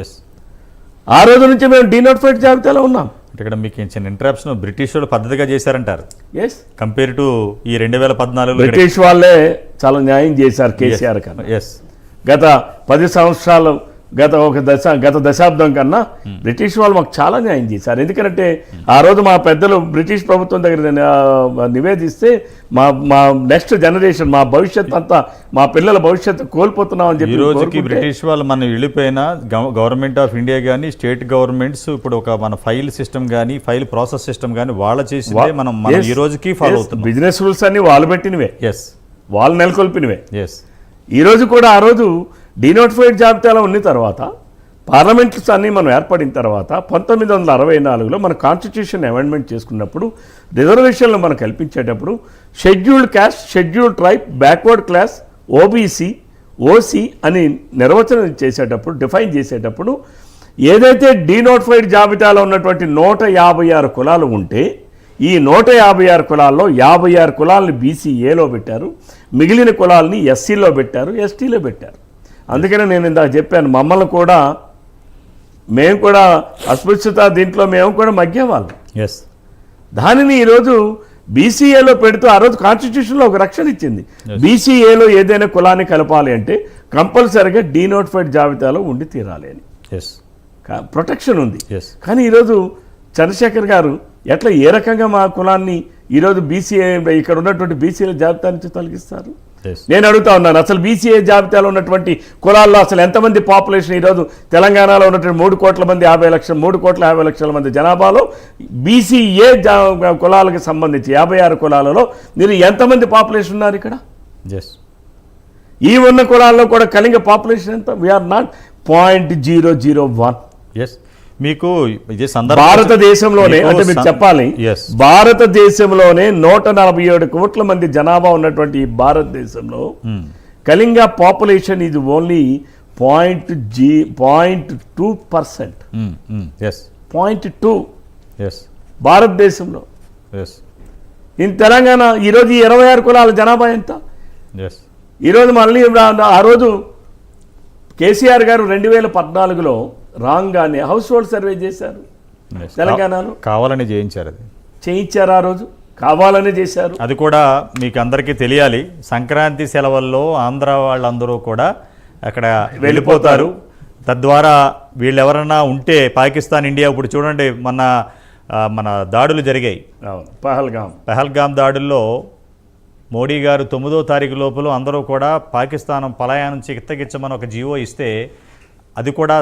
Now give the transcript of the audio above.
Yes. ఆ రోజు నుంచి మేము డీనోటిఫైడ్ జాబితాలో ఉన్నాం. అంటే ఇక్కడ మీకు చిన్న ఇంటరాప్షన్ బ్రిటిష్ వాళ్ళు పద్ధతిగా చేశారంటారు ఎస్, కంపేర్ టు ఈ 2014 బ్రిటిష్ వాళ్ళే చాలా న్యాయం చేశారు కేసీఆర్ కన్నా. ఎస్. గత 10 సంవత్సరాలు గత దశాబ్దం కన్నా బ్రిటిష్ వాళ్ళు మాకు చాలా న్యాయం చేశారు. ఎందుకంటే ఆ రోజు మా పెద్దలు బ్రిటిష్ ప్రభుత్వం దగ్గర నివేదిస్తే మా నెక్స్ట్ జనరేషన్, మా భవిష్యత్ అంతా, మా పిల్లల భవిష్యత్తు కోల్పోతున్నాం అని చెప్పి ఈ రోజుకి బ్రిటిష్ వాళ్ళు మనం వెళ్ళిపోయిన గవర్నమెంట్ ఆఫ్ ఇండియా కానీ స్టేట్ గవర్నమెంట్స్ ఇప్పుడు ఒక మన ఫైల్ సిస్టమ్ కానీ ఫైల్ ప్రాసెస్ సిస్టమ్ కానీ వాళ్ళ చేసిందే మనం ఈ రోజుకి ఫాలో అవుతున్నాం. బిజినెస్ రూల్స్ అన్ని వాళ్ళు పెట్టినవే, ఎస్, వాళ్ళు నెలకొల్పినవే. ఎస్. ఈ రోజు కూడా ఆ రోజు డీనోటిఫైడ్ జాబితాలో ఉన్న తర్వాత పార్లమెంట్స్ అన్నీ మనం ఏర్పడిన తర్వాత 1964లో మన కాన్స్టిట్యూషన్ అమెండ్మెంట్ చేసుకున్నప్పుడు రిజర్వేషన్లు మనం కల్పించేటప్పుడు scheduled caste, scheduled tribe, backward class, OBC, OC అని నిర్వచనం చేసేటప్పుడు, డిఫైన్ చేసేటప్పుడు ఏదైతే డీనోటిఫైడ్ జాబితాలో ఉన్నటువంటి 156 కులాలు ఉంటే ఈ 156 కులాల్లో 56 కులాలని బీసీఏలో పెట్టారు, మిగిలిన కులాలని ఎస్సీలో పెట్టారు, ఎస్టీలో పెట్టారు. అందుకనే నేను ఇందాక చెప్పాను, మమ్మల్ని కూడా మేము కూడా అస్పృశ్యత దీంట్లో మేము కూడా మగ్గేవాళ్ళం. ఎస్. దానిని ఈరోజు బీసీఏలో పెడుతూ ఆ రోజు కాన్స్టిట్యూషన్లో ఒక రక్షణ ఇచ్చింది. బీసీఏలో ఏదైనా కులాన్ని కలపాలి అంటే కంపల్సరీగా డీనోటిఫైడ్ జాబితాలో ఉండి తీరాలి అని ప్రొటెక్షన్ ఉంది. కానీ ఈరోజు చంద్రశేఖర్ గారు ఎట్లా ఏ రకంగా మా కులాన్ని ఈరోజు బీసీఏ ఇక్కడ ఉన్నటువంటి బీసీల జాబితా నుంచి తొలగిస్తారు? నేను అడుగుతా ఉన్నాను, అసలు బీసీఏ జాబితాలో ఉన్నటువంటి కులాల్లో అసలు ఎంతమంది పాపులేషన్ ఈరోజు తెలంగాణలో ఉన్నటువంటి 3 కోట్ల మంది 3 కోట్ల 50 లక్షల మంది జనాభాలో బీసీఏ కులాలకు సంబంధించి 56 కులాలలో మీరు ఎంతమంది పాపులేషన్ ఉన్నారు ఇక్కడ? ఈ ఉన్న కులాల్లో కూడా కలింగ పాపులేషన్ ఎంత? We are not 0.001. ఎస్. మీకు భారతదేశంలోనే అంటే మీరు చెప్పాలి, భారతదేశంలోనే 147 కోట్ల మంది జనాభా ఉన్నటువంటి ఈ భారతదేశంలో కళింగ పాపులేషన్ ఈజ్ ఓన్లీ 0.2%. 0.2 భారతదేశంలో. ఇన్ తెలంగాణ ఈరోజు 26 కులాల జనాభా ఎంత? ఈరోజు మళ్ళీ ఆ రోజు కేసీఆర్ గారు 2014లో రాగానే హౌస్ హోల్డ్ సర్వే చేశారు తెలంగాణలో. కావాలని చేయించారు, ఆ రోజు కావాలని చేశారు. అది కూడా మీకు అందరికీ తెలియాలి. సంక్రాంతి సెలవుల్లో ఆంధ్ర వాళ్ళందరూ కూడా అక్కడ వెళ్ళిపోతారు. తద్వారా వీళ్ళు ఎవరన్నా ఉంటే పాకిస్తాన్, ఇండియా ఇప్పుడు చూడండి మన దాడులు జరిగాయి. పహల్గాం దాడుల్లో మోడీ గారు 9వ తారీఖు లోపల అందరూ కూడా పాకిస్తాన్ పలాయనం చిత్తగించమని ఒక జీవో ఇస్తే అది కూడా